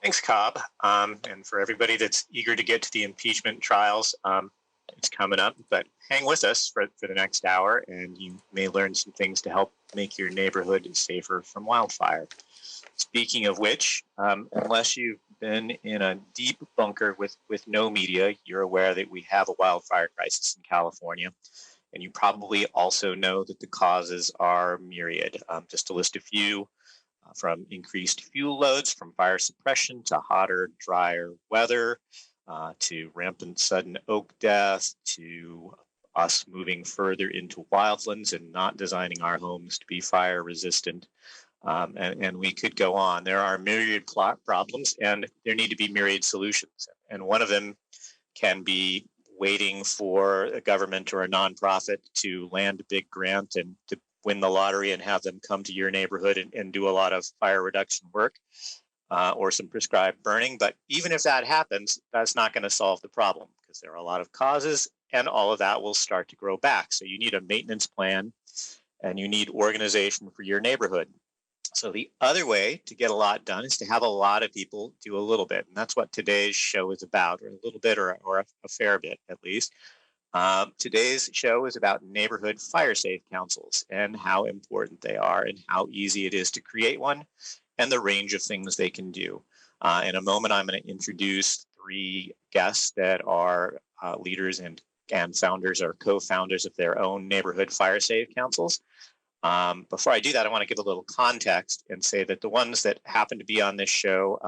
Thanks, Cobb. And for everybody that's eager to get to the impeachment trials, it's coming up, but hang with us for the next hour, and you may learn some things to help make your neighborhood safer from wildfire. Speaking of which, unless you've been in a deep bunker with no media, you're aware that we have a wildfire crisis in California. And you probably also know that the causes are myriad. Just to list a few, from increased fuel loads, from fire suppression, to hotter, drier weather, to rampant sudden oak death, to us moving further into wildlands and not designing our homes to be fire resistant. And we could go on. There are myriad problems, and there need to be myriad solutions. And one of them can be waiting for a government or a nonprofit to land a big grant and to win the lottery and have them come to your neighborhood and do a lot of fire reduction work, or some prescribed burning. But even if that happens, that's not going to solve the problem, because there are a lot of causes, and all of that will start to grow back. So you need a maintenance plan, and you need organization for your neighborhood. So the other way to get a lot done is to have a lot of people do a little bit. And that's what today's show is about, or a little bit, or a fair bit at least. Today's show is about neighborhood fire safe councils and how important they are and how easy it is to create one and the range of things they can do. In a moment, I'm going to introduce three guests that are leaders and founders or co-founders of their own neighborhood fire safe councils. Before I do that, I want to give a little context and say that the ones that happen to be on this show,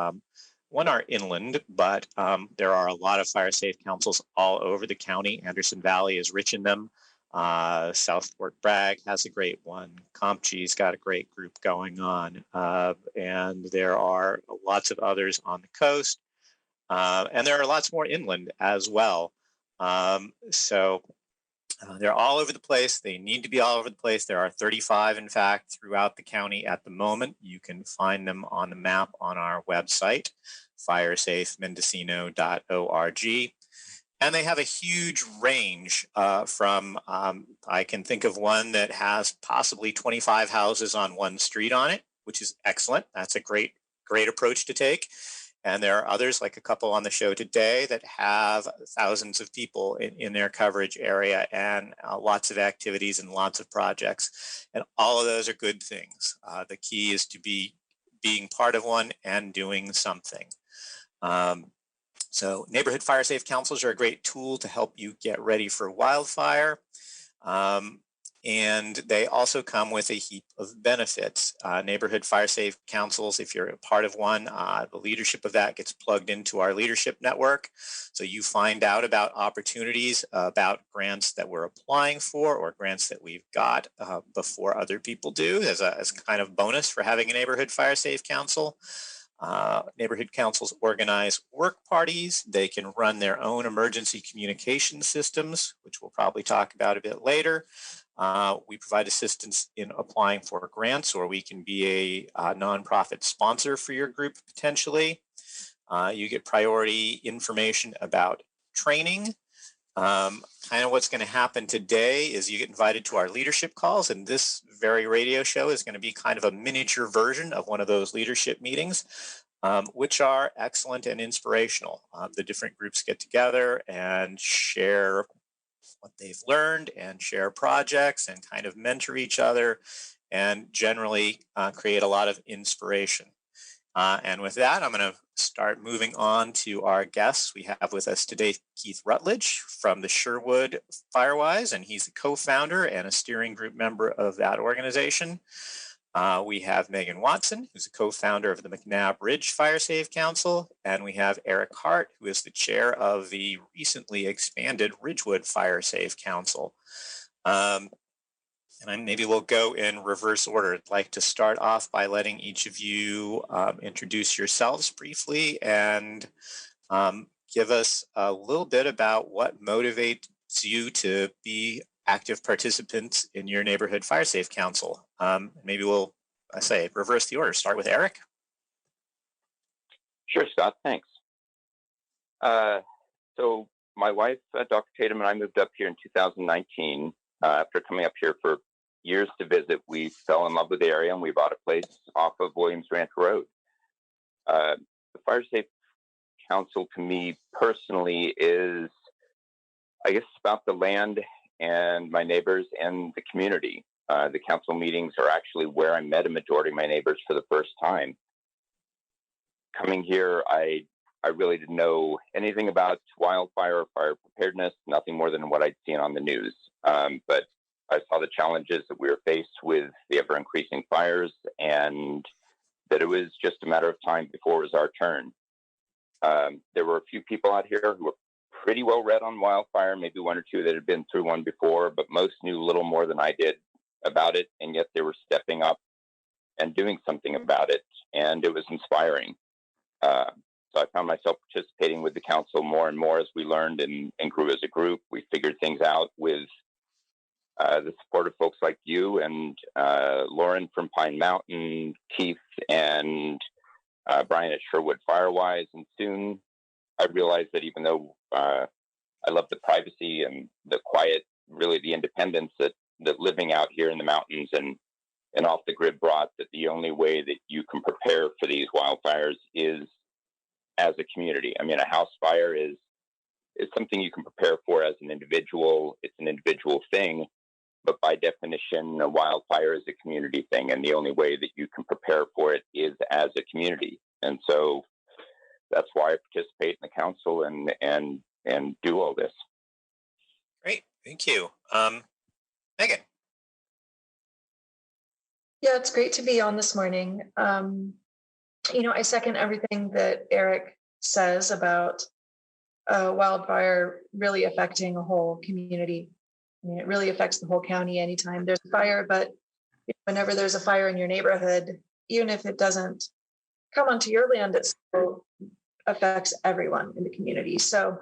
one are inland, but there are a lot of fire safe councils all over the county. Anderson Valley is rich in them. South Fort Bragg has a great one. Comptche's got a great group going on. And there are lots of others on the coast. And there are lots more inland as well. They're all over the place. They need to be all over the place. There are 35, in fact, throughout the county at the moment. You can find them on the map on our website, firesafemendocino.org. And they have a huge range from, I can think of one that has possibly 25 houses on one street on it, which is excellent. That's a great approach to take. And there are others, like a couple on the show today, that have thousands of people in their coverage area, and lots of activities and lots of projects. And all of those are good things. The key is to be being part of one and doing something. So neighborhood fire safe councils are a great tool to help you get ready for wildfire. And they also come with a heap of benefits. Neighborhood fire safe councils, if you're a part of one, the leadership of that gets plugged into our leadership network. So you find out about opportunities, about grants that we're applying for, or grants that we've got before other people do, as a kind of bonus for having a neighborhood fire safe council. Neighborhood councils organize work parties. They can run their own emergency communication systems, which we'll probably talk about a bit later. We provide assistance in applying for grants, or we can be a nonprofit sponsor for your group potentially. You get priority information about training. Kind of what's going to happen today is you get invited to our leadership calls, and this very radio show is going to be kind of a miniature version of one of those leadership meetings, which are excellent and inspirational. The different groups get together and share what they've learned and share projects and kind of mentor each other and generally create a lot of inspiration. And with that, I'm going to start moving on to our guests. We have with us today Keith Rutledge from the Sherwood Firewise, and he's the co-founder and a steering group member of that organization. We have Megan Watson, who's a co-founder of the McNabb Ridge Fire Safe Council, and we have Eric Hart, who is the chair of the recently expanded Ridgewood Fire Safe Council. And maybe we'll go in reverse order. I'd like to start off by letting each of you introduce yourselves briefly and give us a little bit about what motivates you to be active participants in your neighborhood fire safe council. Maybe we'll, reverse the order. Start with Eric. Sure, Scott, thanks. So my wife, Dr. Tatum, and I moved up here in 2019. After coming up here for years to visit, we fell in love with the area and we bought a place off of Williams Ranch Road. The Fire Safe Council to me personally is, I guess, about the land and my neighbors and the community. The council meetings are actually where I met a majority of my neighbors for the first time. Coming here, I really didn't know anything about wildfire or fire preparedness, nothing more than what I'd seen on the news. But I saw the challenges that we were faced with the ever increasing fires, and that it was just a matter of time before it was our turn. There were a few people out here who were pretty well read on wildfire, maybe one or two that had been through one before, but most knew little more than I did about it, and yet they were stepping up and doing something about it, and it was inspiring. So I found myself participating with the council more and more as we learned and grew as a group. We figured things out with the support of folks like you and Lauren from Pine Mountain, Keith and Brian at Sherwood Firewise. And soon I realized that even though I love the privacy and the quiet, really the independence that living out here in the mountains and off the grid brought, that the only way that you can prepare for these wildfires is as a community. I mean, a house fire is something you can prepare for as an individual. It's an individual thing, but by definition, a wildfire is a community thing, and the only way that you can prepare for it is as a community. And so that's why I participate in the council and do all this. Great, thank you. Megan. Yeah, it's great to be on this morning. I second everything that Eric says about wildfire really affecting a whole community. I mean, it really affects the whole county anytime there's a fire, but whenever there's a fire in your neighborhood, even if it doesn't come onto your land, it still affects everyone in the community. So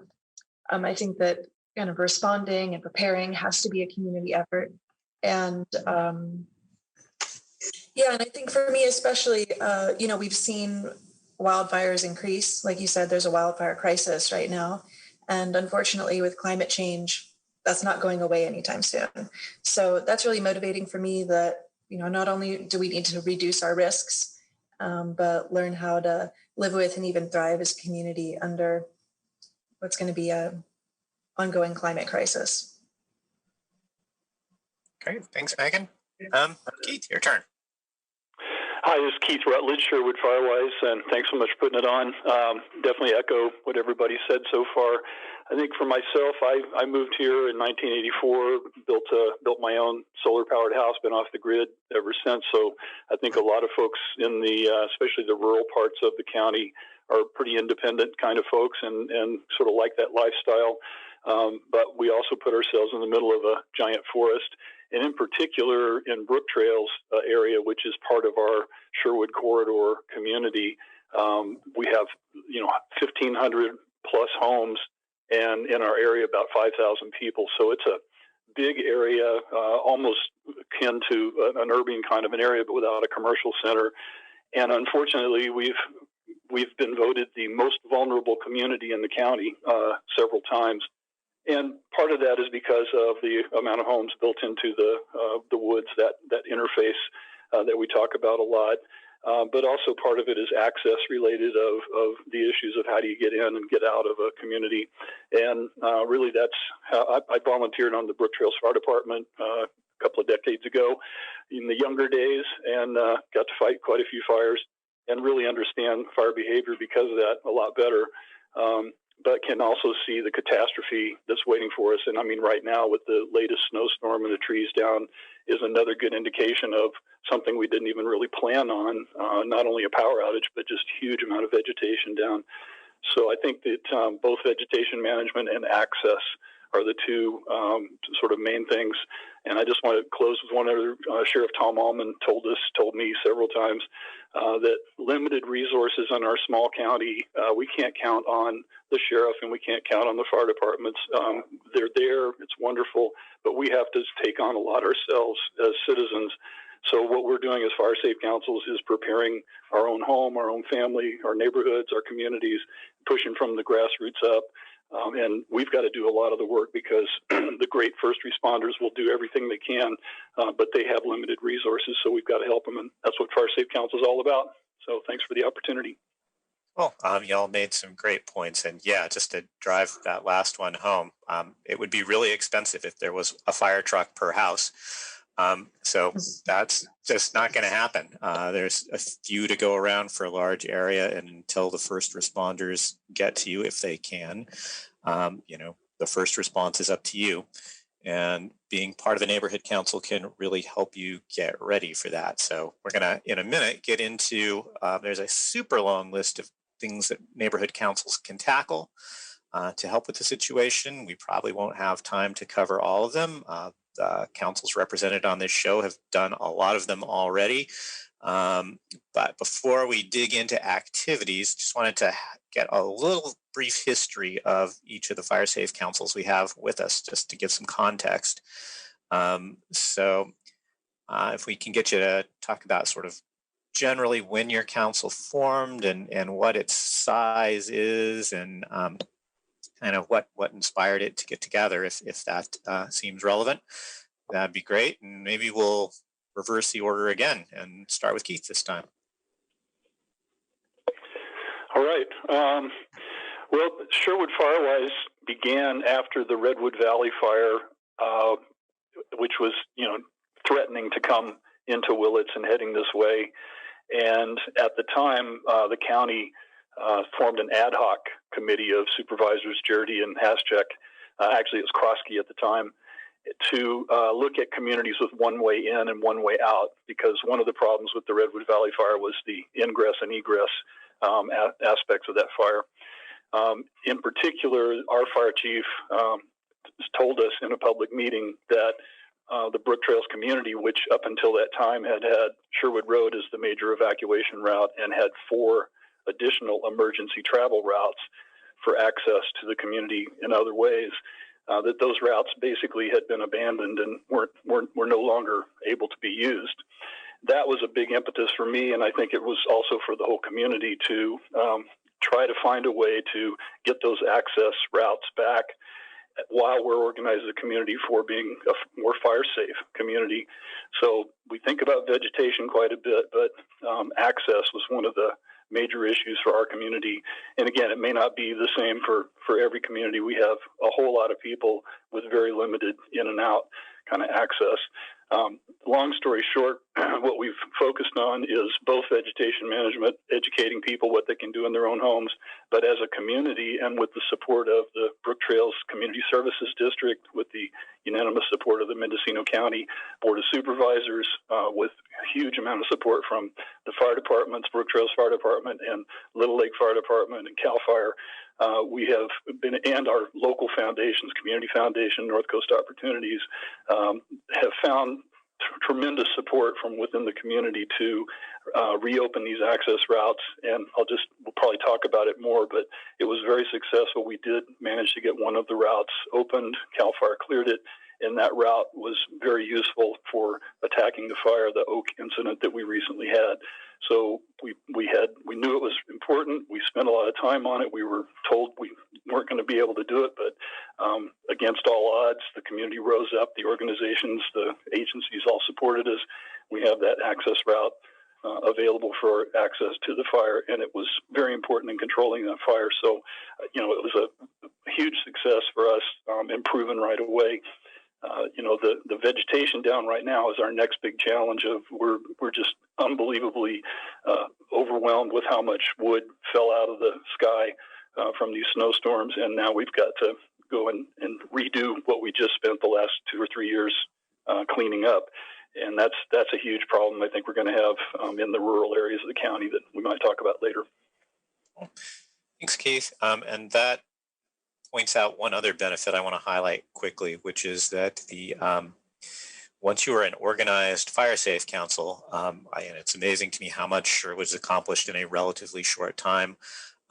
I think that kind of responding and preparing has to be a community effort. And and I think for me, especially, we've seen wildfires increase. Like you said, there's a wildfire crisis right now. And unfortunately, with climate change, that's not going away anytime soon. So that's really motivating for me that, not only do we need to reduce our risks, but learn how to live with and even thrive as a community under what's going to be a ongoing climate crisis. Great, thanks, Megan. Keith, your turn. Hi, this is Keith Rutledge, Sherwood Firewise, and thanks so much for putting it on. Definitely echo what everybody said so far. I think for myself, I moved here in 1984, built my own solar-powered house, been off the grid ever since. So I think a lot of folks in the, especially the rural parts of the county, are pretty independent kind of folks and sort of like that lifestyle. But we also put ourselves in the middle of a giant forest. And in particular, in Brook Trails area, which is part of our Sherwood Corridor community, we have 1,500 plus homes, and in our area about 5,000 people. So it's a big area, almost akin to an urban kind of an area, but without a commercial center. And unfortunately, we've been voted the most vulnerable community in the county several times. And part of that is because of the amount of homes built into the woods, that interface that we talk about a lot. But also part of it is access related of the issues of how do you get in and get out of a community. And really that's how I volunteered on the Brook Trails Fire Department a couple of decades ago in the younger days, and got to fight quite a few fires and really understand fire behavior because of that a lot better. But can also see the catastrophe that's waiting for us. And I mean, right now with the latest snowstorm and the trees down is another good indication of something we didn't even really plan on, not only a power outage, but just huge amount of vegetation down. So I think that both vegetation management and access are the two sort of main things. And I just want to close with one other. Sheriff Tom Allman told me several times that limited resources in our small county, we can't count on the sheriff and we can't count on the fire departments. They're there, it's wonderful, but we have to take on a lot ourselves as citizens. So what we're doing as Fire Safe Councils is preparing our own home, our own family, our neighborhoods, our communities, pushing from the grassroots up. And we've got to do a lot of the work because the great first responders will do everything they can, but they have limited resources, so we've got to help them. And that's what Fire Safe Council is all about. So thanks for the opportunity. Well, y'all made some great points, and yeah, just to drive that last one home, it would be really expensive if there was a fire truck per house. So that's just not going to happen. There's a few to go around for a large area, and until the first responders get to you, if they can, the first response is up to you. And being part of a neighborhood council can really help you get ready for that. So we're going to, in a minute, get into, there's a super long list of things that neighborhood councils can tackle to help with the situation. We probably won't have time to cover all of them. Councils represented on this show have done a lot of them already. But before we dig into activities, just wanted to get a little brief history of each of the fire safe councils we have with us, just to give some context. So if we can get you to talk about sort of generally when your council formed and what its size is, and kind of what inspired it to get together, if that seems relevant, that'd be great. And maybe we'll reverse the order again and start with Keith this time. All right. Well, Sherwood Firewise began after the Redwood Valley fire, which was, threatening to come into Willits and heading this way. And at the time, the county formed an ad hoc committee of supervisors, Jerdy and Haschek. Actually, it was Krosky at the time, to look at communities with one way in and one way out, because one of the problems with the Redwood Valley fire was the ingress and egress aspects of that fire. In particular, our fire chief told us in a public meeting that the Brook Trails community, which up until that time had Sherwood Road as the major evacuation route and had 4 additional emergency travel routes for access to the community in other ways, that those routes basically had been abandoned and were no longer able to be used. That was a big impetus for me, and I think it was also for the whole community to try to find a way to get those access routes back while we're organizing the community for being a more fire-safe community. So we think about vegetation quite a bit, but access was one of the major issues for our community. And again, it may not be the same for every community. We have a whole lot of people with very limited in and out kind of access. Long story short, what we've focused on is both vegetation management, educating people what they can do in their own homes, but as a community and with the support of the Brook Trails Community Services District, with the unanimous support of the Mendocino County Board of Supervisors, with a huge amount of support from the fire departments, Brook Trails Fire Department and Little Lake Fire Department and CAL FIRE. We have been, and our local foundations, Community Foundation, North Coast Opportunities, have found tremendous support from within the community to reopen these access routes. And we'll probably talk about it more, but it was very successful. We did manage to get one of the routes opened. CAL FIRE cleared it, and that route was very useful for attacking the fire, the Oak incident that we recently had. So we knew it was important. We spent a lot of time on it. We were told we weren't going to be able to do it, but against all odds, the community rose up. The organizations, the agencies all supported us. We have that access route available for access to the fire, and it was very important in controlling that fire. So, it was a huge success for us, and right away. The vegetation down right now is our next big challenge. We're just unbelievably overwhelmed with how much wood fell out of the sky from these snowstorms, and now we've got to go and redo what we just spent the last 2 or 3 years cleaning up, and that's a huge problem I think we're going to have in the rural areas of the county that we might talk about later. Thanks, Keith. And that points out one other benefit I want to highlight quickly, which is that once you are an organized fire safe council, and it's amazing to me how much was accomplished in a relatively short time.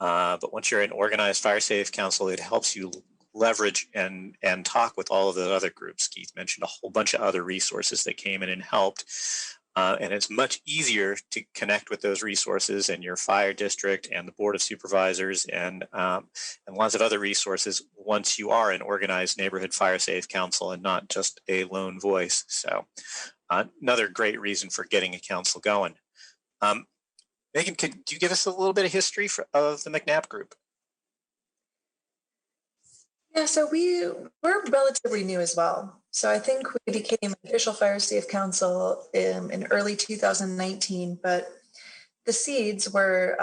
But once you're an organized fire safe council, it helps you leverage and talk with all of the other groups. Keith mentioned a whole bunch of other resources that came in and helped. And it's much easier to connect with those resources and your fire district and the board of supervisors and lots of other resources once you are an organized neighborhood fire safe council and not just a lone voice. So another great reason for getting a council going. Megan, could you give us a little bit of history of the McNabb group? Yeah, so we're relatively new as well. So I think we became an official Fire Safe Council in early 2019, but the seeds were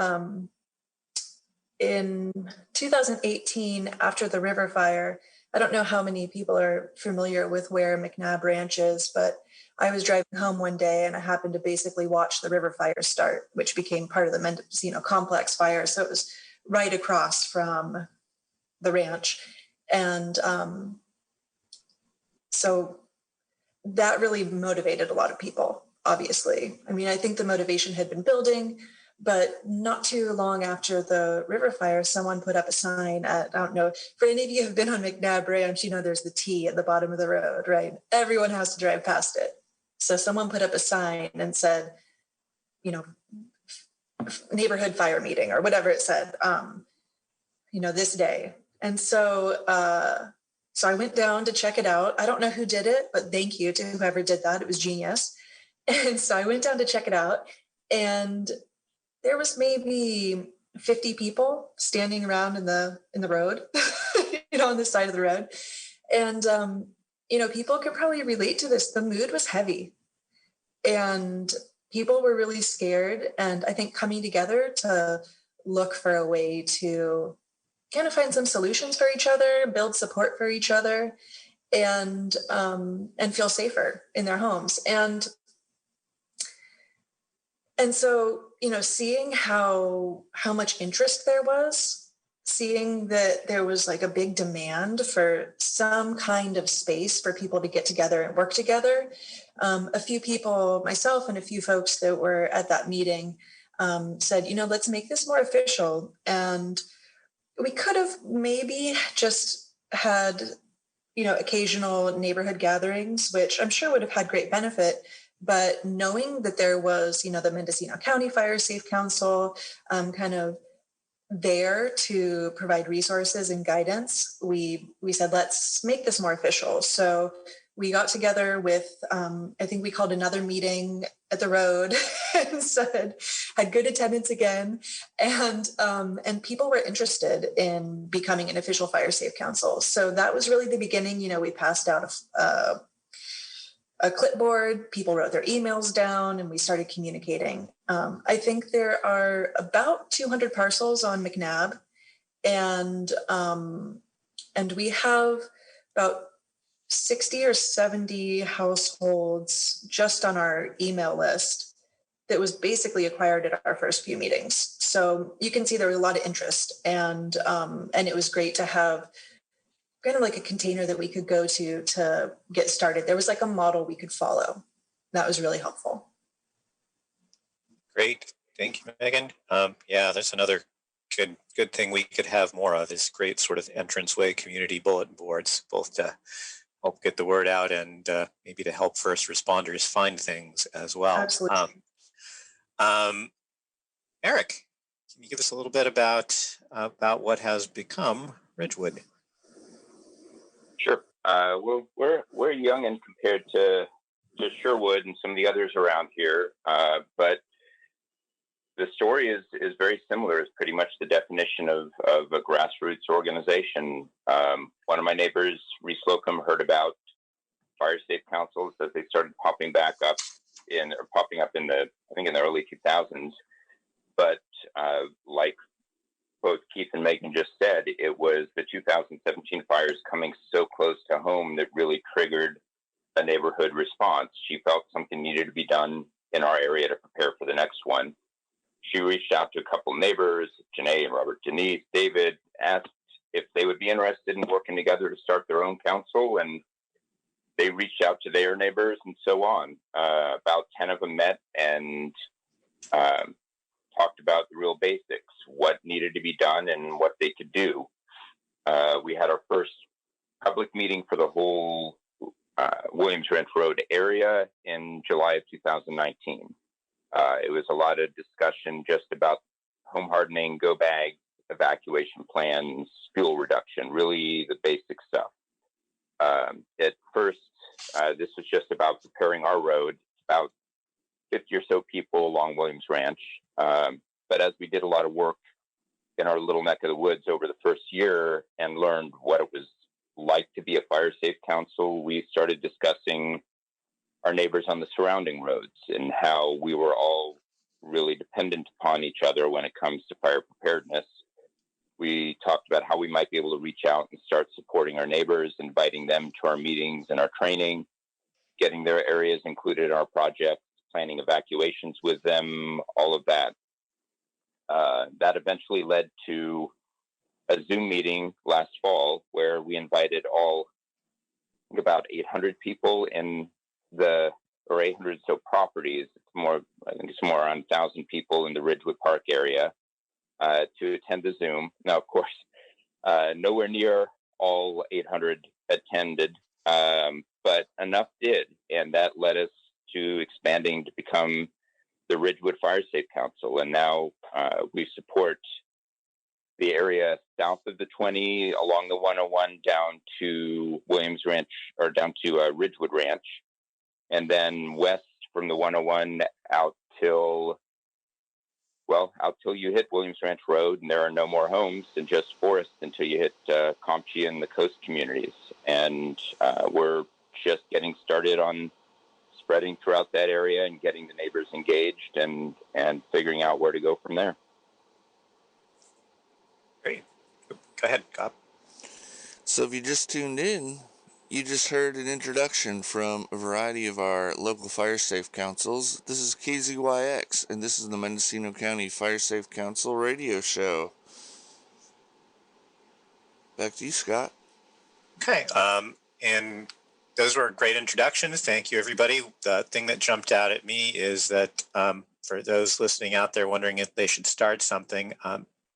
in 2018 after the river fire. I don't know how many people are familiar with where McNabb Ranch is, but I was driving home one day and I happened to basically watch the river fire start, which became part of the Mendocino complex fire. So it was right across from the ranch. And so that really motivated a lot of people, obviously. I mean, I think the motivation had been building, but not too long after the river fire, someone put up a sign at, I don't know, for any of you who have been on McNabb Ranch, you know, there's the T at the bottom of the road, right? Everyone has to drive past it. So someone put up a sign and said, you know, neighborhood fire meeting or whatever it said, this day. And so I went down to check it out. I don't know who did it, but thank you to whoever did that. It was genius. And so I went down to check it out, and there was maybe 50 people standing around in the road, on the side of the road. And people could probably relate to this. The mood was heavy, and people were really scared. And I think coming together to look for a way to kind of find some solutions for each other, build support for each other, and feel safer in their homes. And so, seeing how much interest there was, seeing that there was like a big demand for some kind of space for people to get together and work together. A few people, myself and a few folks that were at that meeting said, let's make this more official. And we could have maybe just had, occasional neighborhood gatherings, which I'm sure would have had great benefit. But knowing that there was, the Mendocino County Fire Safe Council kind of there to provide resources and guidance, we said, let's make this more official. So we got together with, I think we called another meeting at the road and had good attendance again. And people were interested in becoming an official Fire Safe Council. So that was really the beginning. We passed out a clipboard, people wrote their emails down, and we started communicating. I think there are about 200 parcels on McNabb, and we have about 60 or 70 households just on our email list that was basically acquired at our first few meetings. So you can see there was a lot of interest, and it was great to have kind of like a container that we could go to get started. There was like a model we could follow. That was really helpful. Great. Thank you, Megan. There's another good thing we could have more of is great sort of entranceway community bulletin boards, both to help get the word out and maybe to help first responders find things as well. Absolutely. Eric, can you give us a little bit about what has become Ridgewood? Sure. Well, we're young and compared to Sherwood and some of the others around here, but the story is very similar. It's pretty much the definition of a grassroots organization. One of my neighbors, Reese Slocum, heard about fire safe councils as they started popping up in the early 2000s. But like both Keith and Megan just said, it was the 2017 fires coming so close to home that really triggered a neighborhood response. She felt something needed to be done in our area to prepare for the next one. She reached out to a couple neighbors, Janae and Robert Denise, David, asked if they would be interested in working together to start their own council, and they reached out to their neighbors and so on. About 10 of them met and talked about the real basics, what needed to be done and what they could do. We had our first public meeting for the whole Williams Ranch Road area in July of 2019. It was a lot of discussion just about home hardening, go bags, evacuation plans, fuel reduction, really the basic stuff. At first, this was just about preparing our road, about 50 or so people along Williams Ranch. But as we did a lot of work in our little neck of the woods over the first year and learned what it was like to be a fire safe council, we started discussing our neighbors on the surrounding roads and how we were all really dependent upon each other when it comes to fire preparedness. We talked about how we might be able to reach out and start supporting our neighbors, inviting them to our meetings and our training, getting their areas included in our projects, planning evacuations with them, all of that. That eventually led to a Zoom meeting last fall where we invited about 800 people in or 800 so properties. I think it's more around 1,000 people in the Ridgewood Park area to attend the Zoom. Now, of course, nowhere near all 800 attended, but enough did, and that led us to expanding to become the Ridgewood Fire Safe Council, and now we support the area south of the 20 along the 101 down to Williams Ranch, or down to Ridgewood Ranch, and then west from the 101 out till you hit Williams Ranch Road, and there are no more homes and just forest until you hit Compchi and the coast communities. And we're just getting started on spreading throughout that area and getting the neighbors engaged and figuring out where to go from there. Great. Go ahead, Cobb. So if you just tuned in, you just heard an introduction from a variety of our local fire safe councils. This is KZYX, and this is the Mendocino County Fire Safe Council radio show. Back to you, Scott. Okay. And those were great introductions. Thank you, everybody. The thing that jumped out at me is that for those listening out there wondering if they should start something,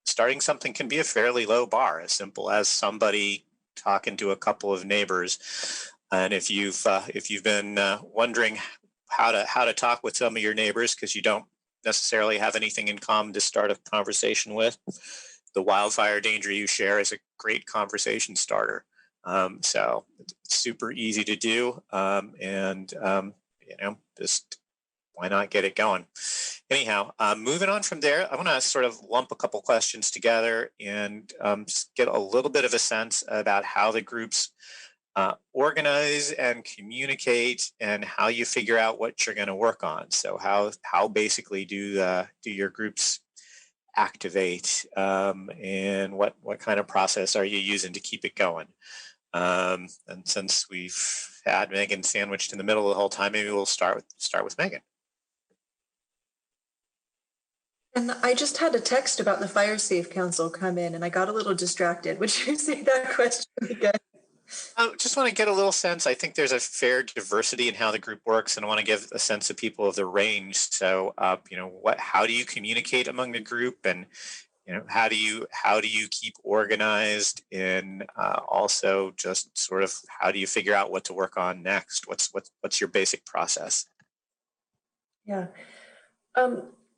starting something can be a fairly low bar, as simple as somebody talking to a couple of neighbors. And if you've been wondering how to talk with some of your neighbors because you don't necessarily have anything in common to start a conversation with, the wildfire danger you share is a great conversation starter. So it's super easy to do, and just why not get it going? Anyhow, moving on from there, I want to sort of lump a couple questions together and just get a little bit of a sense about how the groups organize and communicate and how you figure out what you're going to work on. So how basically do your groups activate, and what kind of process are you using to keep it going? And since we've had Megan sandwiched in the middle the whole time, maybe we'll start with Megan. And I just had a text about the Fire Safe Council come in, and I got a little distracted. Would you say that question again? I just want to get a little sense. I think there's a fair diversity in how the group works, and I want to give a sense of people of the range. So, how do you communicate among the group, and how do you keep organized, and also just sort of how do you figure out what to work on next? What's your basic process? Yeah.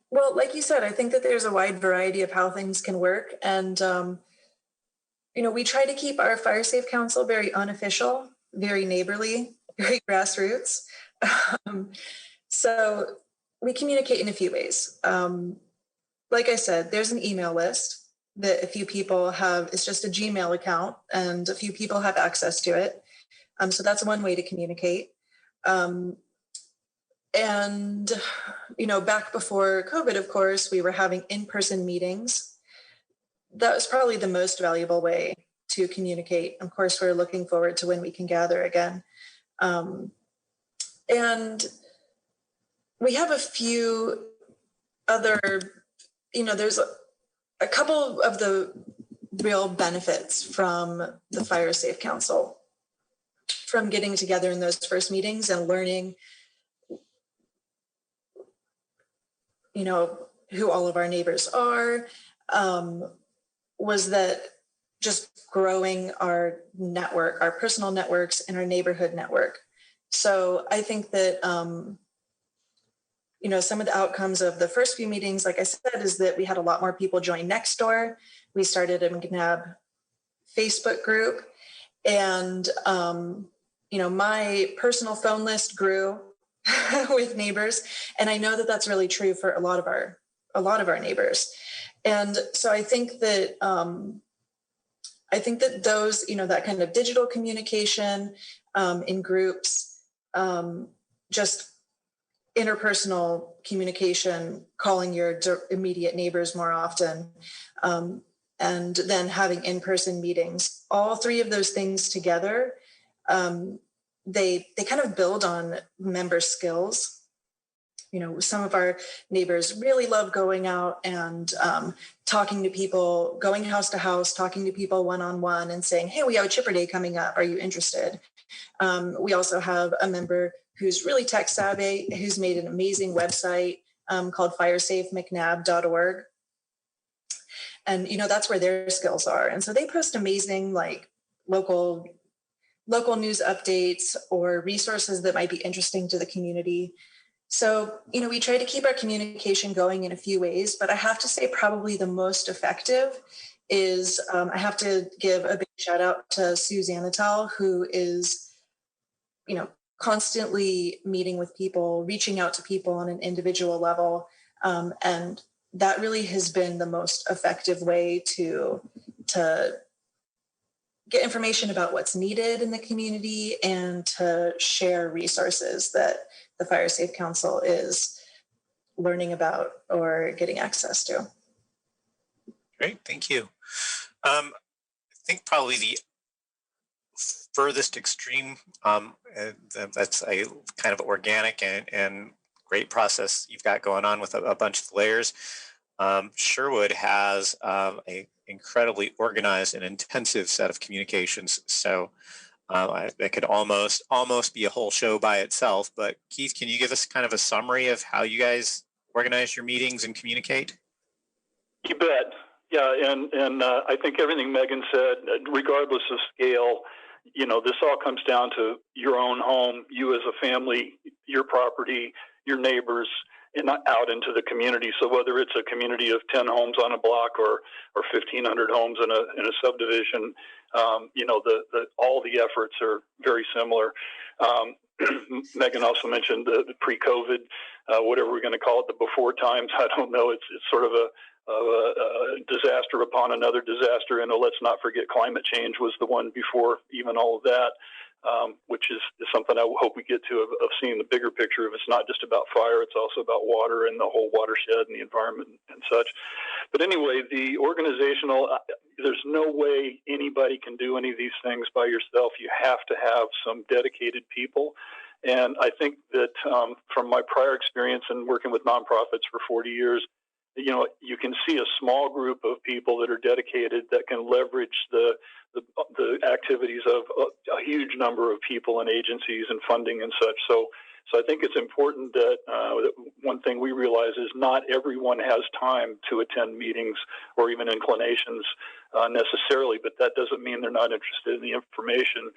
Well, like you said, I think that there's a wide variety of how things can work. And, we try to keep our Fire Safe Council very unofficial, very neighborly, very grassroots. So we communicate in a few ways. Like I said, there's an email list that a few people have. It's just a Gmail account, and a few people have access to it. So that's one way to communicate. And, back before COVID, of course, we were having in-person meetings. That was probably the most valuable way to communicate. Of course, we're looking forward to when we can gather again. And we have a few other, there's a couple of the real benefits from the Fire Safe Council, from getting together in those first meetings and learning who all of our neighbors are, was that just growing our network, our personal networks and our neighborhood network. So I think that, some of the outcomes of the first few meetings, like I said, is that we had a lot more people join Nextdoor. We started a McNabb Facebook group, and, my personal phone list grew with neighbors. And I know that that's really true for a lot of our a lot of our neighbors. And so I think that those, that kind of digital communication in groups, just interpersonal communication, calling your immediate neighbors more often, and then having in-person meetings, all three of those things together, they kind of build on member skills. Some of our neighbors really love going out and talking to people, going house to house, talking to people one-on-one and saying, hey, we have a chipper day coming up. Are you interested? We also have a member who's really tech savvy, who's made an amazing website called firesafemcnab.org. And, that's where their skills are. And so they post amazing, local news updates or resources that might be interesting to the community. So, we try to keep our communication going in a few ways, but I have to say probably the most effective is I have to give a big shout out to Sue Zanatal, who is, constantly meeting with people, reaching out to people on an individual level. And that really has been the most effective way to get information about what's needed in the community and to share resources that the Fire Safe Council is learning about or getting access to. Great, thank you. I think probably the furthest extreme, that's a kind of organic and great process you've got going on with a bunch of layers. Sherwood has a incredibly organized and intensive set of communications. So that could almost be a whole show by itself. But Keith, can you give us kind of a summary of how you guys organize your meetings and communicate? You bet. Yeah, and I think everything Megan said, regardless of scale, this all comes down to your own home, you as a family, your property, your neighbors, and out into the community. So whether it's a community of 10 homes on a block or 1,500 homes in a subdivision, all the efforts are very similar. Megan also mentioned the pre-COVID, whatever we're going to call it, the before times. I don't know. It's sort of a disaster upon another disaster. And let's not forget climate change was the one before even all of that. Which is something I hope we get to of seeing the bigger picture of it's not just about fire, it's also about water and the whole watershed and the environment and such. But anyway, the organizational, there's no way anybody can do any of these things by yourself. You have to have some dedicated people. And I think that from my prior experience in working with nonprofits for 40 years, you can see a small group of people that are dedicated that can leverage the activities of a huge number of people and agencies and funding and such. So I think it's important that one thing we realize is not everyone has time to attend meetings or even inclinations necessarily, but that doesn't mean they're not interested in the information.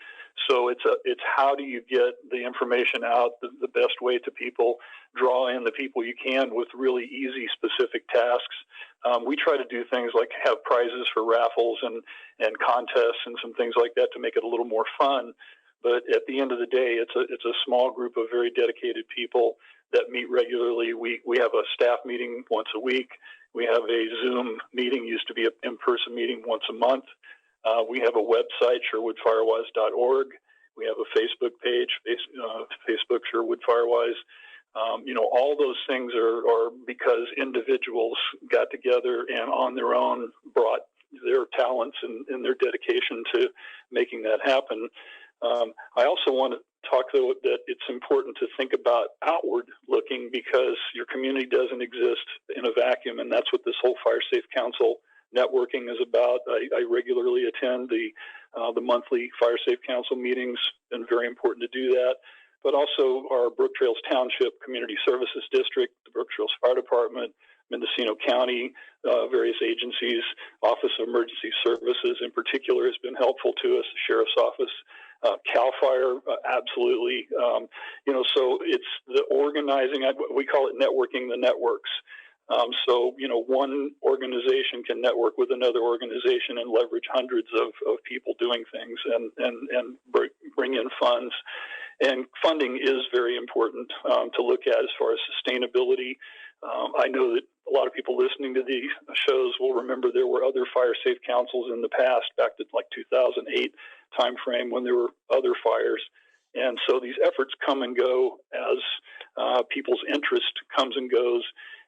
So it's how do you get the information out the best way to people, draw in the people you can with really easy specific tasks. We try to do things like have prizes for raffles and contests and some things like that to make it a little more fun. But at the end of the day, it's a small group of very dedicated people that meet regularly. We have a staff meeting once a week. We have a Zoom meeting, used to be an in-person meeting once a month. We have a website, SherwoodFirewise.org. We have a Facebook page, Facebook Sherwood Firewise. All those things are because individuals got together and on their own brought their talents and their dedication to making that happen. I also want to talk, though, that it's important to think about outward looking because your community doesn't exist in a vacuum, and that's what this whole Fire Safe Council networking is about. I regularly attend the monthly Fire Safe Council meetings, and very important to do that. But also our Brook Trails Township Community Services District, the Brook Trails Fire Department, Mendocino County, various agencies, Office of Emergency Services in particular has been helpful to us, the Sheriff's Office, CAL FIRE, absolutely. So it's the organizing, we call it networking the networks. So one organization can network with another organization and leverage hundreds of people doing things and bring in funds. And funding is very important to look at as far as sustainability. I know that a lot of people listening to these shows will remember there were other fire safe councils in the past, back to like 2008 timeframe when there were other fires. And so these efforts come and go as people's interest comes and goes.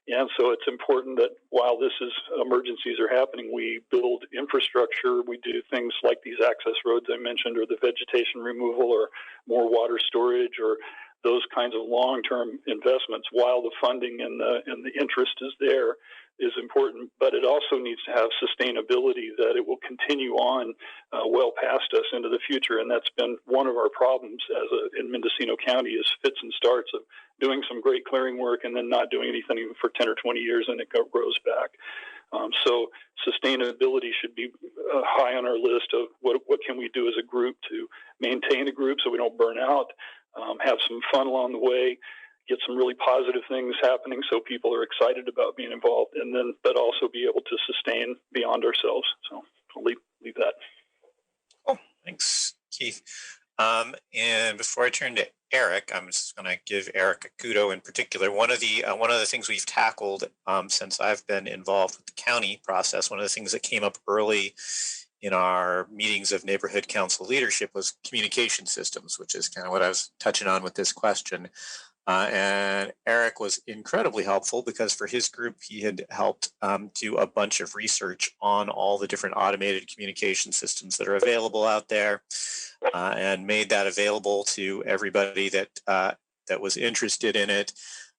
And so it's important that while emergencies are happening, we build infrastructure. We do things like these access roads I mentioned, or the vegetation removal, or more water storage, or those kinds of long-term investments while the funding and the interest is there is important. But it also needs to have sustainability, that it will continue on well past us into the future. And that's been one of our problems in Mendocino County, is fits and starts of doing some great clearing work and then not doing anything for 10 or 20 years, and it grows back. So sustainability should be high on our list of what can we do as a group to maintain a group so we don't burn out, have some fun along the way, get some really positive things happening so people are excited about being involved, and then but also be able to sustain beyond ourselves. So I'll leave that. Oh, thanks, Keith. And before I turn to Eric, I'm just going to give Eric a kudo in particular. One of the things we've tackled since I've been involved with the county process, one of the things that came up early in our meetings of neighborhood council leadership was communication systems, which is kind of what I was touching on with this question. And Eric was incredibly helpful because for his group, he had helped do a bunch of research on all the different automated communication systems that are available out there, and made that available to everybody that was interested in it.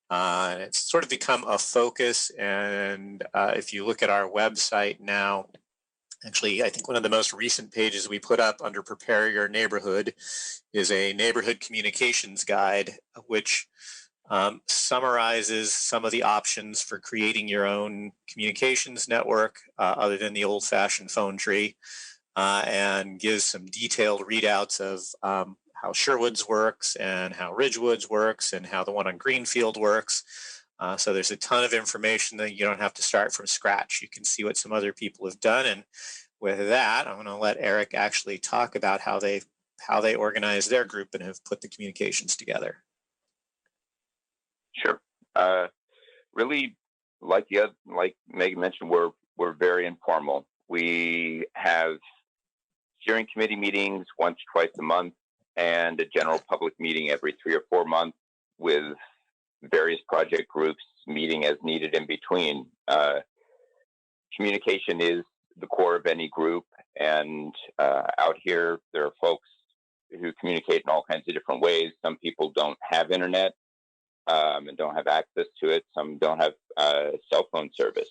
It's sort of become a focus. And if you look at our website now, actually, I think one of the most recent pages we put up under Prepare Your Neighborhood is a neighborhood communications guide, which summarizes some of the options for creating your own communications network other than the old-fashioned phone tree, and gives some detailed readouts of how Sherwood's works and how Ridgewood's works and how the one on Greenfield works. So there's a ton of information that you don't have to start from scratch. You can see what some other people have done. And with that, I'm going to let Eric actually talk about how they organize their group and have put the communications together. Sure. Really, like Megan mentioned, we're very informal. We have steering committee meetings once, twice a month, and a general public meeting every 3 or 4 months, with various project groups meeting as needed in between. Communication is the core of any group, and out here there are folks who communicate in all kinds of different ways. Some people don't have internet and don't have access to it. Some don't have cell phone service.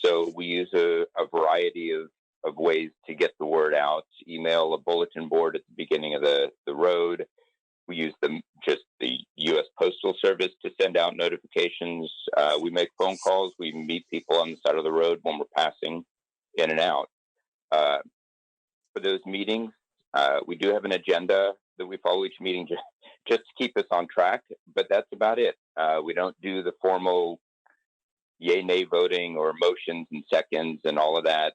So we use a variety of ways to get the word out. Email, a bulletin board at the beginning of the road. We use just the U.S. Postal Service to send out notifications. We make phone calls. We meet people on the side of the road when we're passing in and out. For those meetings, we do have an agenda that we follow each meeting just to keep us on track, but that's about it. We don't do the formal yay, nay voting or motions and seconds and all of that.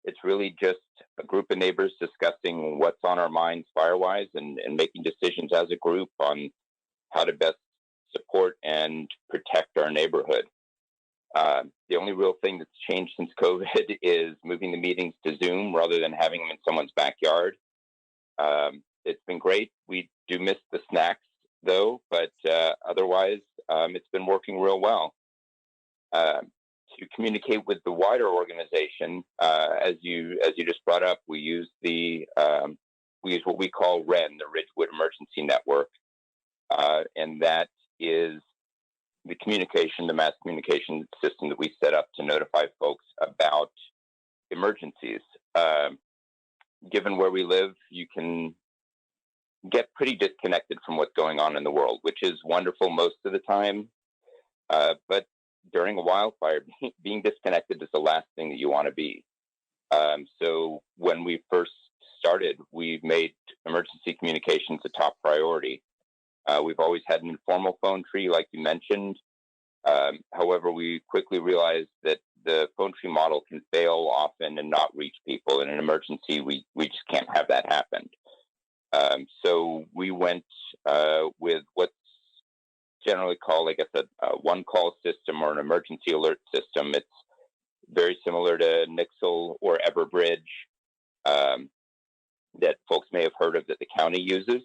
It's really just a group of neighbors discussing what's on our minds fire-wise and making decisions as a group on how to best support and protect our neighborhood. The only real thing that's changed since COVID is moving the meetings to Zoom rather than having them in someone's backyard. It's been great. We do miss the snacks, though, but otherwise, it's been working real well. To communicate with the wider organization, as you just brought up, we use what we call REN, the Ridgewood Emergency Network, and that is the mass communication system that we set up to notify folks about emergencies. Given where we live, you can get pretty disconnected from what's going on in the world, which is wonderful most of the time. But during a wildfire, being disconnected is the last thing that you want to be. So when we first started, we made emergency communications a top priority. We've always had an informal phone tree, like you mentioned. However, we quickly realized that the phone tree model can fail often and not reach people. In an emergency, we just can't have that happen. So we went with what's generally call, I guess, a one-call system or an emergency alert system. It's very similar to Nixle or Everbridge that folks may have heard of that the county uses.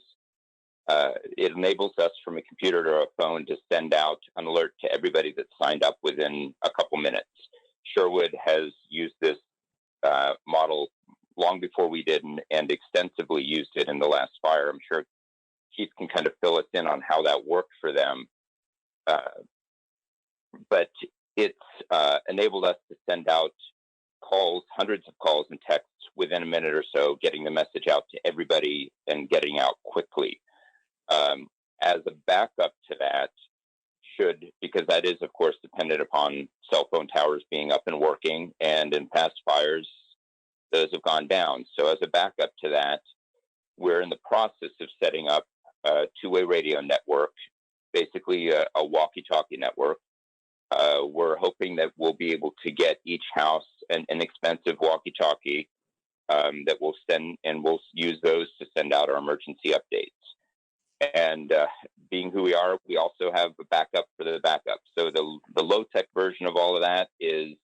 It enables us from a computer or a phone to send out an alert to everybody that's signed up within a couple minutes. Sherwood has used this model long before we did and extensively used it in the last fire. I'm sure Keith can kind of fill us in on how that worked for them. But it's enabled us to send out calls, hundreds of calls and texts within a minute or so, getting the message out to everybody and getting out quickly. As a backup to that, because that is, of course, dependent upon cell phone towers being up and working, and in past fires, those have gone down. So as a backup to that, we're in the process of setting up a two-way radio network, basically a walkie-talkie network. We're hoping that we'll be able to get each house an inexpensive walkie-talkie that we'll send, and we'll use those to send out our emergency updates. And being who we are, we also have a backup for the backup. So the low-tech version of all of that is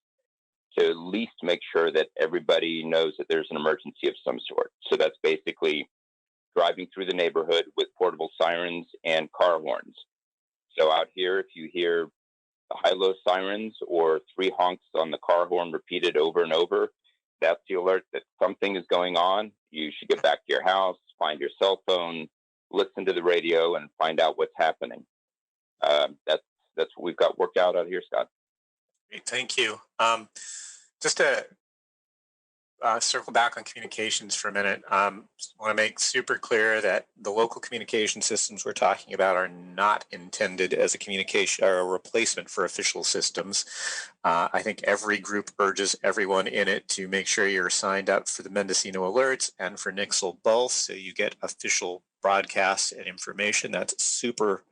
to at least make sure that everybody knows that there's an emergency of some sort. So that's basically driving through the neighborhood with portable sirens and car horns. So out here, if you hear the high-low sirens or 3 honks on the car horn repeated over and over, that's the alert that something is going on. You should get back to your house, find your cell phone, listen to the radio, and find out what's happening. That's what we've got worked out here, Scott. Great, thank you. Just to circle back on communications for a minute, I want to make super clear that the local communication systems we're talking about are not intended as a communication or a replacement for official systems. I think every group urges everyone in it to make sure you're signed up for the Mendocino Alerts and for Nixle both, so you get official broadcasts and information. That's super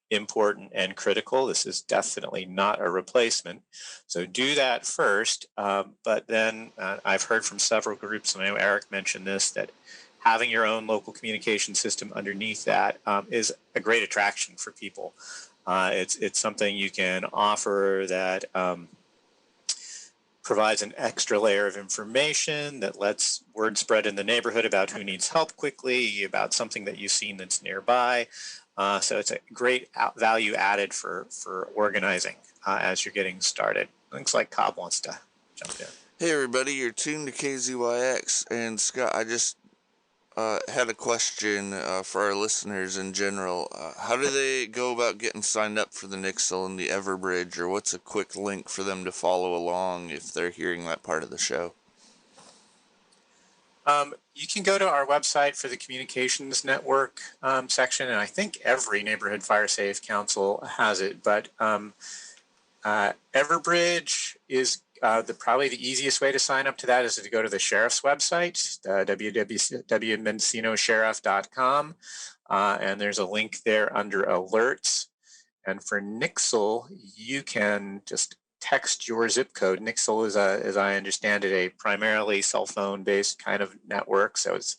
important and critical. This is definitely not a replacement. So do that first. But then I've heard from several groups, and I know Eric mentioned this, that having your own local communication system underneath that is a great attraction for people. It's something you can offer that provides an extra layer of information that lets word spread in the neighborhood about who needs help quickly, about something that you've seen that's nearby. So it's a great value added for organizing as you're getting started. Looks like Cobb wants to jump in. Hey everybody, you're tuned to KZYX, and Scott, I just had a question for our listeners in general. How do they go about getting signed up for the Nixle and the Everbridge, or what's a quick link for them to follow along if they're hearing that part of the show? You can go to our website for the communications network section, and I think every neighborhood fire safe council has it, but Everbridge is probably the easiest way to sign up to that is to go to the sheriff's website, www.mendocinosheriff.com, and there's a link there under alerts. And for Nixle, you can just text your zip code. Nixle is, as I understand it, a primarily cell phone based kind of network. So it's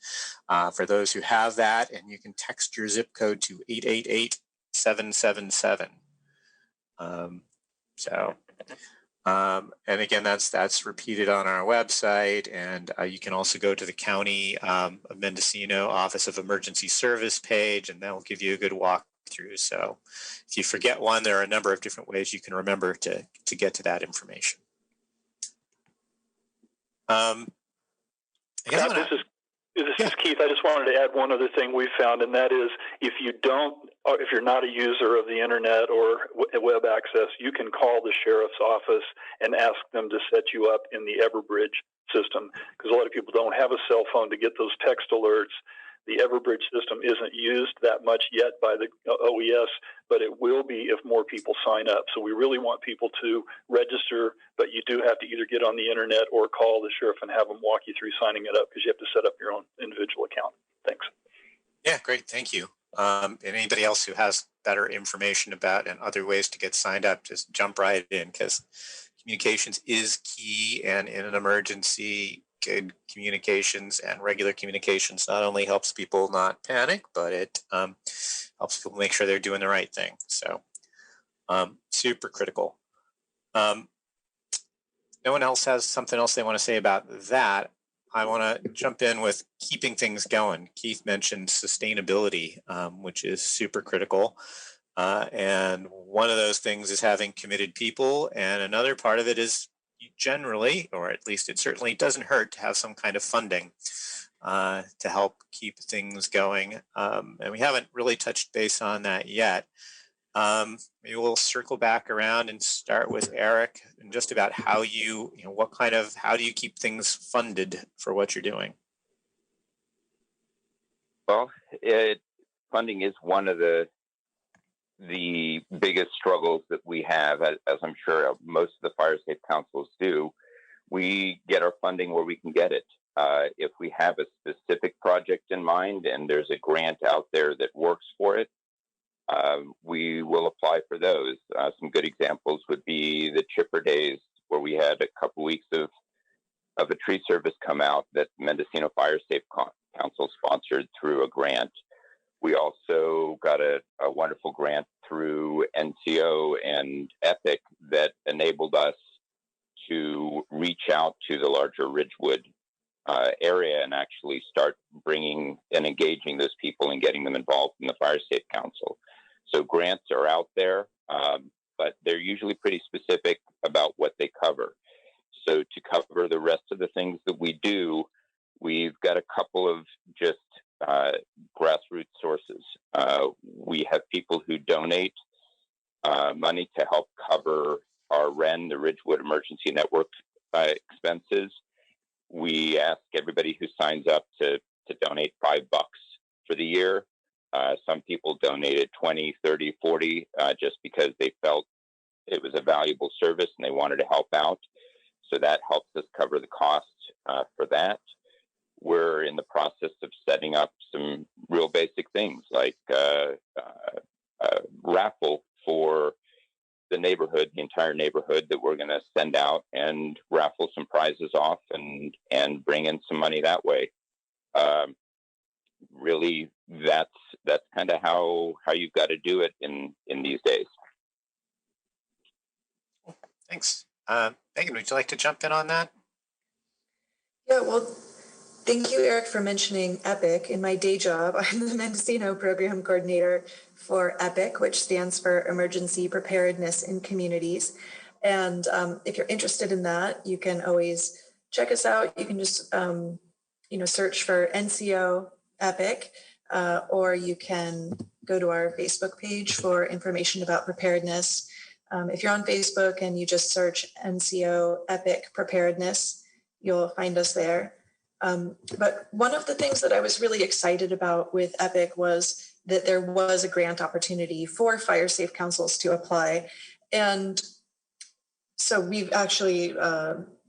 for those who have that, and you can text your zip code to 888-777. And again, that's repeated on our website, and you can also go to the County of Mendocino Office of Emergency Service page, and that will give you a good walkthrough. So if you forget one, there are a number of different ways you can remember to get to that information. This is Keith. I just wanted to add one other thing we found, and that is if you're not a user of the internet or web access, you can call the sheriff's office and ask them to set you up in the Everbridge system, because a lot of people don't have a cell phone to get those text alerts. The Everbridge system isn't used that much yet by the OES, but it will be if more people sign up. So we really want people to register, but you do have to either get on the internet or call the sheriff and have them walk you through signing it up, because you have to set up your own individual account. Thanks. Yeah, great. Thank you. And anybody else who has better information about and other ways to get signed up, just jump right in, because communications is key, and in an emergency, good communications and regular communications not only helps people not panic, but it helps people make sure they're doing the right thing. So Super critical. No one else has something else they want to say about that. I want to jump in with keeping things going. Keith mentioned sustainability, which is super critical. And one of those things is having committed people. And another part of it is generally, or at least it certainly doesn't hurt to have some kind of funding to help keep things going. And we haven't really touched base on that yet. Maybe we'll circle back around and start with Eric and just about how how do you keep things funded for what you're doing? Well, funding is one of the biggest struggles that we have, as I'm sure most of the fire safe councils do. We get our funding where we can get it. If we have a specific project in mind and there's a grant out there that works for it, we will apply for those. Some good examples would be the chipper days, where we had a couple weeks of a tree service come out that Mendocino Fire Safe Council sponsored through a grant. We also got a wonderful grant through NCO and EPIC that enabled us to reach out to the larger Ridgewood area and actually start bringing and engaging those people and getting them involved in the Fire Safe Council. So grants are out there, but they're usually pretty specific about what they cover. So to cover the rest of the things that we do, we've got a couple of just grassroots sources. We have people who donate money to help cover our REN, the Ridgewood Emergency Network expenses. We ask everybody who signs up to donate $5 for the year. Some people donated 20, 30, 40 just because they felt it was a valuable service and they wanted to help out. So that helps us cover the cost for that. We're in the process of setting up some real basic things like a raffle for the neighborhood, the entire neighborhood, that we're going to send out and raffle some prizes off and bring in some money that way. Really, that's kind of how you've got to do it in these days. Thanks. Megan, would you like to jump in on that? Yeah, well, thank you, Eric, for mentioning EPIC. In my day job, I'm the Mendocino Program Coordinator for EPIC, which stands for Emergency Preparedness in Communities. And if you're interested in that, you can always check us out. You can just, search for NCO EPIC, or you can go to our Facebook page for information about preparedness. If you're on Facebook and you just search NCO EPIC Preparedness, you'll find us there. But one of the things that I was really excited about with EPIC was that there was a grant opportunity for fire safe councils to apply. And so we've actually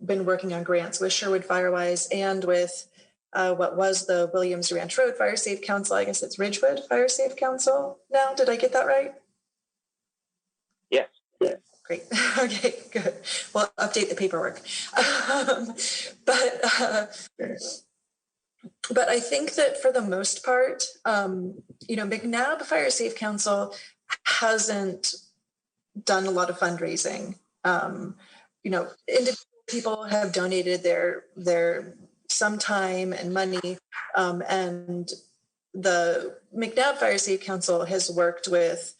been working on grants with Sherwood Firewise and with what was the Williams Ranch Road Fire Safe Council. I guess it's Ridgewood Fire Safe Council now. Did I get that right? Yes. Great. Okay, good. Well, update the paperwork. But I think that for the most part, McNabb Fire Safe Council hasn't done a lot of fundraising. Individual people have donated their some time and money, and the McNabb Fire Safe Council has worked with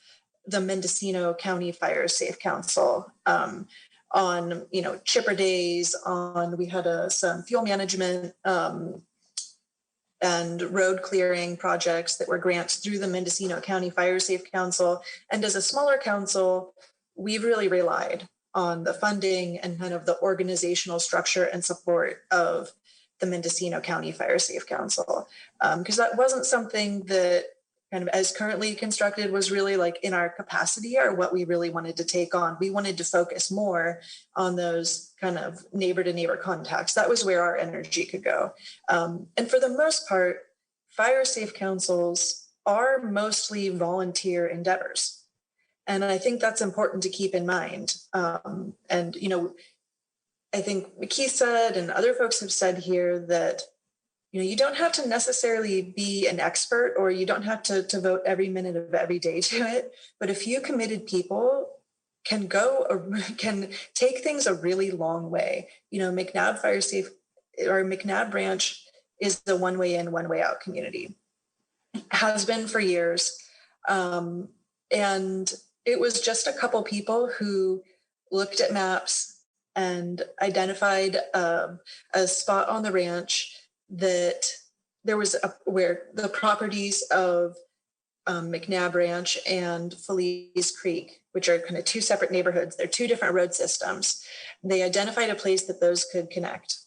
the Mendocino County Fire Safe Council on, chipper days, we had some fuel management and road clearing projects that were grants through the Mendocino County Fire Safe Council. And as a smaller council, we've really relied on the funding and kind of the organizational structure and support of the Mendocino County Fire Safe Council, because that wasn't something that kind of as currently constructed was really like in our capacity or what we really wanted to take on. We wanted to focus more on those kind of neighbor to neighbor contacts. That was where our energy could go. And for the most part, fire safe councils are mostly volunteer endeavors. And I think that's important to keep in mind. I think Keith said, and other folks have said here, that you don't have to necessarily be an expert, or you don't have to devote every minute of every day to it. But a few committed people can take things a really long way. McNabb Fire Safe or McNabb Branch is the one way in, one way out community. Has been for years. And it was just a couple people who looked at maps and identified a spot on the ranch that there was where the properties of McNabb Ranch and Feliz Creek, which are kind of two separate neighborhoods. They're two different road systems. They identified a place that those could connect.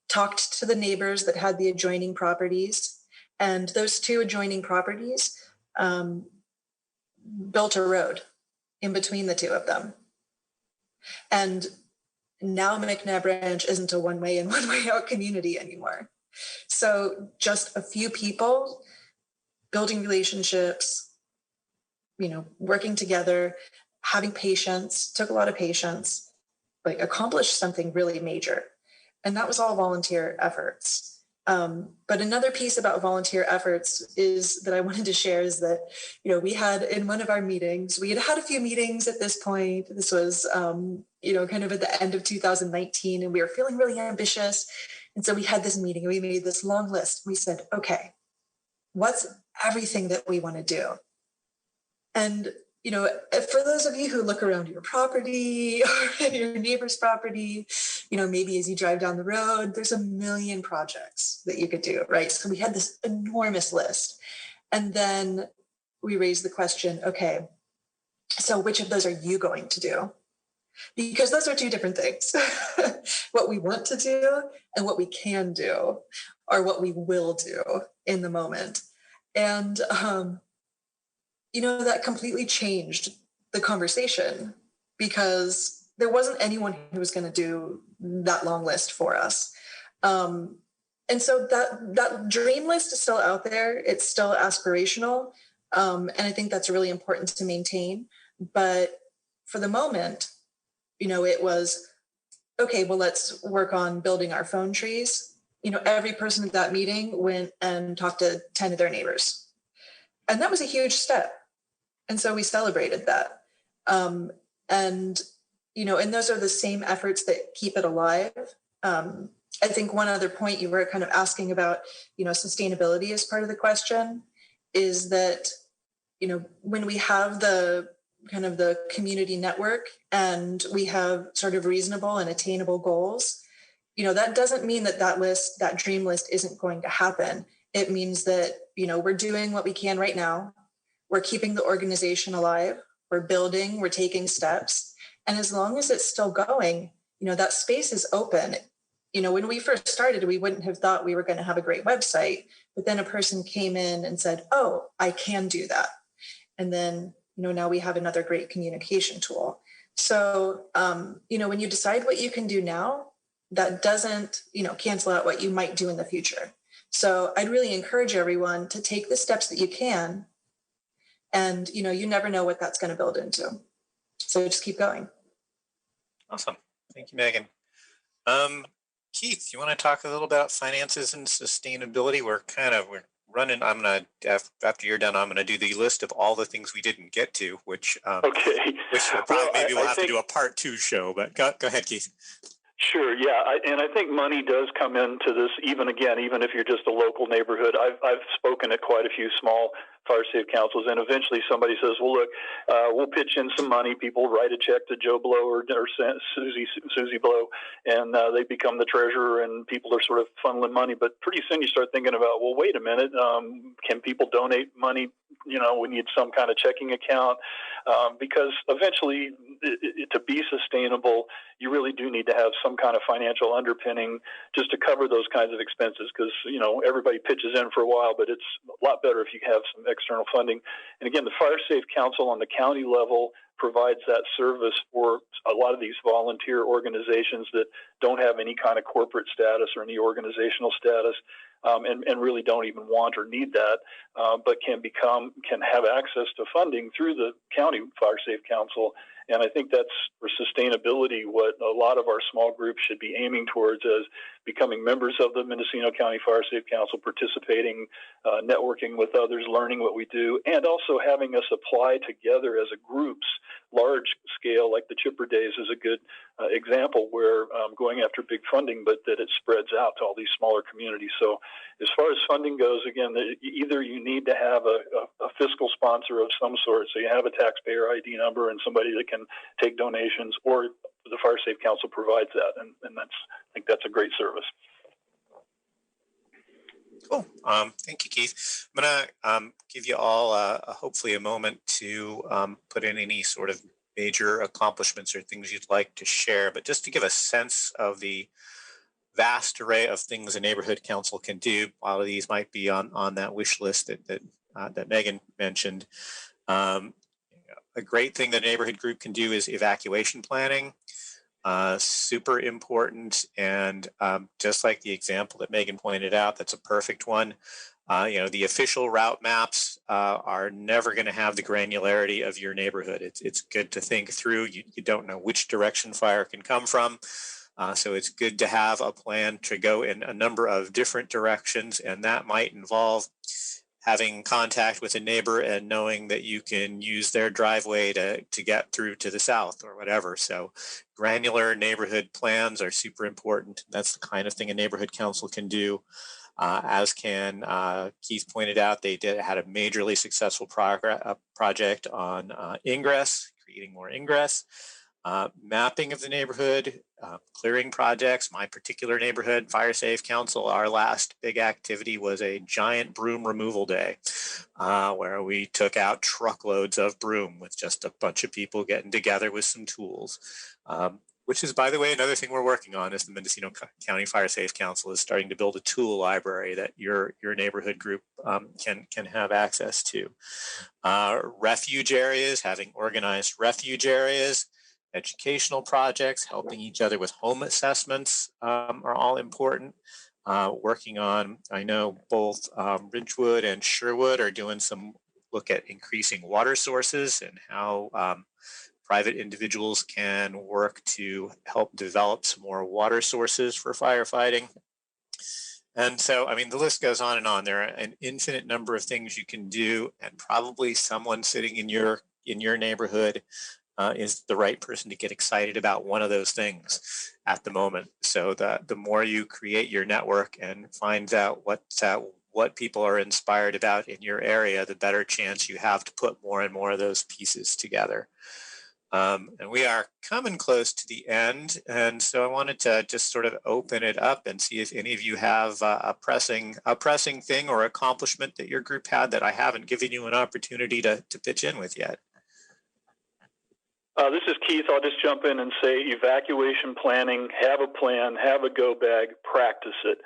Talked to the neighbors that had the adjoining properties, and those two adjoining properties built a road in between the two of them. And now McNabb Ranch isn't a one way in, one way out community anymore. So just a few people building relationships, working together, having patience, took a lot of patience, like accomplished something really major. And that was all volunteer efforts. But another piece about volunteer efforts is that I wanted to share is that, we had in one of our meetings, we had a few meetings at this point. This was, kind of at the end of 2019, and we were feeling really ambitious. And so we had this meeting and we made this long list. We said, okay, what's everything that we want to do? And, for those of you who look around your property or your neighbor's property, maybe as you drive down the road, there's a million projects that you could do, right? So we had this enormous list. And then we raised the question, okay, so which of those are you going to do? Because those are two different things. What we want to do and what we can do, or what we will do in the moment. And, that completely changed the conversation, because there wasn't anyone who was going to do that long list for us. And so that dream list is still out there. It's still aspirational. And I think that's really important to maintain. But for the moment, it was, okay, well, let's work on building our phone trees. Every person at that meeting went and talked to 10 of their neighbors. And that was a huge step. And so we celebrated that. And those are the same efforts that keep it alive. I think one other point you were kind of asking about, sustainability as part of the question, is that, when we have the kind of the community network and we have sort of reasonable and attainable goals, that doesn't mean that dream list isn't going to happen. It means that, we're doing what we can right now. We're keeping the organization alive. We're building, we're taking steps. And as long as it's still going, that space is open. When we first started, we wouldn't have thought we were going to have a great website, but then a person came in and said, oh, I can do that. And then, now we have another great communication tool. So, when you decide what you can do now, that doesn't, cancel out what you might do in the future. So I'd really encourage everyone to take the steps that you can. And, you never know what that's going to build into. So just keep going. Awesome. Thank you, Megan. Keith, you want to talk a little about finances and sustainability? We're running. After you're done, I'm going to do the list of all the things we didn't get to, which we'll have to do a part 2 show, but go ahead, Keith. Sure. Yeah. And I think money does come into this, even if you're just a local neighborhood. I've spoken at quite a few small fire safe councils, and eventually somebody says, well, look, we'll pitch in some money. People write a check to Joe Blow or Susie Blow, and they become the treasurer, and people are sort of funneling money. But pretty soon you start thinking about, well, wait a minute, can people donate money? We need some kind of checking account, because eventually to be sustainable, you really do need to have some kind of financial underpinning just to cover those kinds of expenses, because, everybody pitches in for a while, but it's a lot better if you have some external funding. And again, the Fire Safe Council on the county level provides that service for a lot of these volunteer organizations that don't have any kind of corporate status or any organizational status, and really don't even want or need that, but can have access to funding through the county Fire Safe Council. And I think that's for sustainability what a lot of our small groups should be aiming towards, as becoming members of the Mendocino County Fire Safe Council, participating, networking with others, learning what we do, and also having us apply together as a groups, large scale, like the Chipper Days is a good example where going after big funding, but that it spreads out to all these smaller communities. So as far as funding goes, again, either you need to have a fiscal sponsor of some sort, so you have a taxpayer ID number and somebody that can take donations, or the Fire Safe Council provides that, and I think that's a great service. Cool. Thank you, Keith. I'm gonna give you all hopefully a moment to put in any sort of major accomplishments or things you'd like to share, but just to give a sense of the vast array of things a neighborhood council can do. A lot of these might be on that wish list that Megan mentioned. A great thing that a neighborhood group can do is evacuation planning. Super important, and just like the example that Megan pointed out, that's a perfect one. The official route maps are never going to have the granularity of your neighborhood. It's good to think through. You don't know which direction fire can come from. So it's good to have a plan to go in a number of different directions, and that might involve having contact with a neighbor and knowing that you can use their driveway to get through to the south or whatever. So granular neighborhood plans are super important. That's the kind of thing a neighborhood council can do. As can Keith pointed out, they had a majorly successful project on ingress, creating more ingress. Mapping of the neighborhood, clearing projects. My particular neighborhood, Fire Safe Council, our last big activity was a giant broom removal day where we took out truckloads of broom with just a bunch of people getting together with some tools. Which is, by the way, another thing we're working on is the Mendocino County Fire Safe Council is starting to build a tool library that your neighborhood group can have access to. Refuge areas, having organized refuge areas, educational projects, helping each other with home assessments are all important. Working on, I know both Ridgewood and Sherwood are doing some look at increasing water sources and how private individuals can work to help develop some more water sources for firefighting. And so, I mean, the list goes on and on. There are an infinite number of things you can do, and probably someone sitting in your neighborhood is the right person to get excited about one of those things at the moment. So the more you create your network and find out what people are inspired about in your area, the better chance you have to put more and more of those pieces together. And we are coming close to the end. And so I wanted to just sort of open it up and see if any of you have a pressing thing or accomplishment that your group had that I haven't given you an opportunity to pitch in with yet. This is Keith. I'll just jump in and say evacuation planning, have a plan, have a go bag, practice it.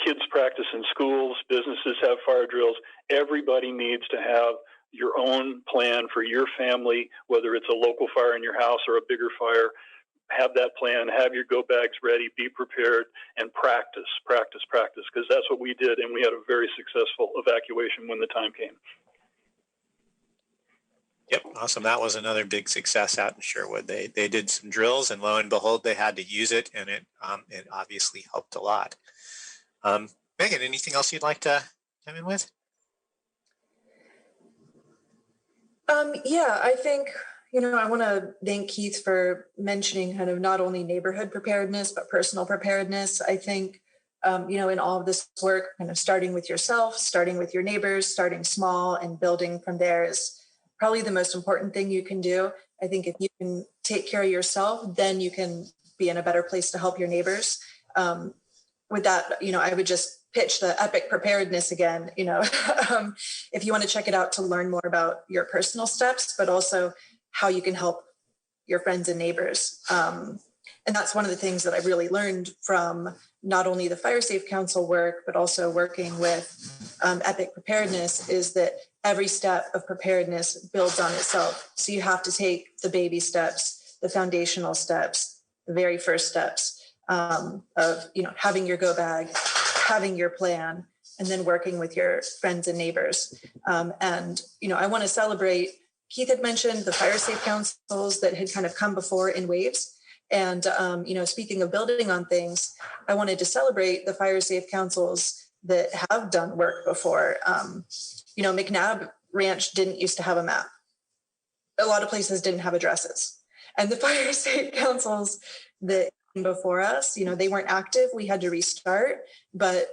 Kids practice in schools, businesses have fire drills. Everybody needs to have your own plan for your family, whether it's a local fire in your house or a bigger fire. Have that plan, have your go bags ready, be prepared, and practice, because that's what we did, and we had a very successful evacuation when the time came. Yep, awesome. That was another big success out in Sherwood. They did some drills, and lo and behold, they had to use it, and it obviously helped a lot. Megan, anything else you'd like to come in with? Yeah, I think, I want to thank Keith for mentioning kind of not only neighborhood preparedness, but personal preparedness. I think, in all of this work, kind of starting with yourself, starting with your neighbors, starting small and building from there is probably the most important thing you can do. I think if you can take care of yourself, then you can be in a better place to help your neighbors. With that, I would just pitch the epic preparedness again, if you want to check it out to learn more about your personal steps, but also how you can help your friends and neighbors. And that's one of the things that I really learned from not only the Fire Safe Council work, but also working with Epic Preparedness, is that every step of preparedness builds on itself. So you have to take the baby steps, the foundational steps, the very first steps of having your go bag, having your plan, and then working with your friends and neighbors. I want to celebrate, Keith had mentioned the Fire Safe Councils that had kind of come before in waves. And, speaking of building on things, I wanted to celebrate the fire safe councils that have done work before. McNabb Ranch didn't used to have a map. A lot of places didn't have addresses. And the fire safe councils that came before us, they weren't active. We had to restart, but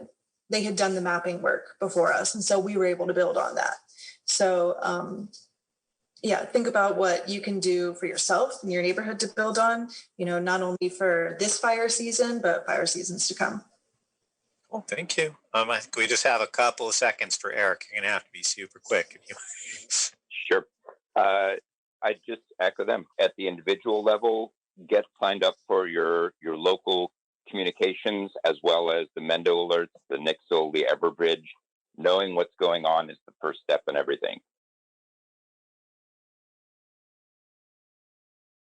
they had done the mapping work before us. And so we were able to build on that. So, think about what you can do for yourself in your neighborhood to build on, not only for this fire season, but fire seasons to come. Well, thank you. I think we just have a couple of seconds for Eric. You're going to have to be super quick. Sure. I just echo them. At the individual level, get signed up for your local communications, as well as the Mendo alerts, the Nixle, the Everbridge. Knowing what's going on is the first step in everything.